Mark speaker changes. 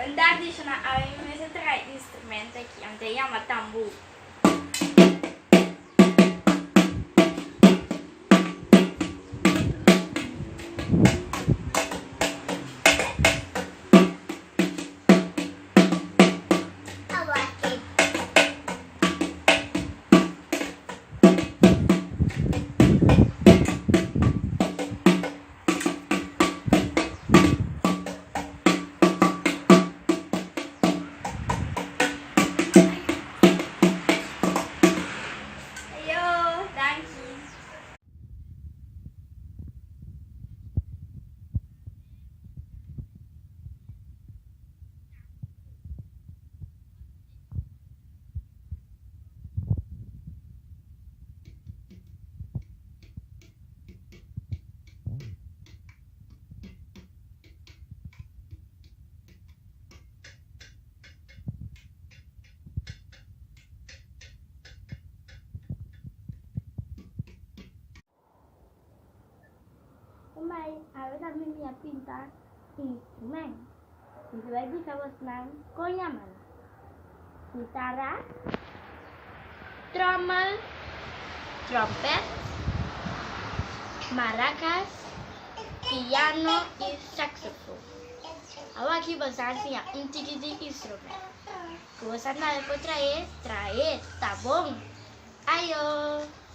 Speaker 1: Andar de sonar, a mí me se trae instrumento aqui, onde llama tambor. Hôm nay Alex dan Mimi pintar instrumen. Sesuai bisa senang kau nyaman. Gitara, trommel, trompet, maracas, piano e saxofone. Awak aqui bastante um tipo de instrumento. Que você não pode trazer, tá bom? Ayo!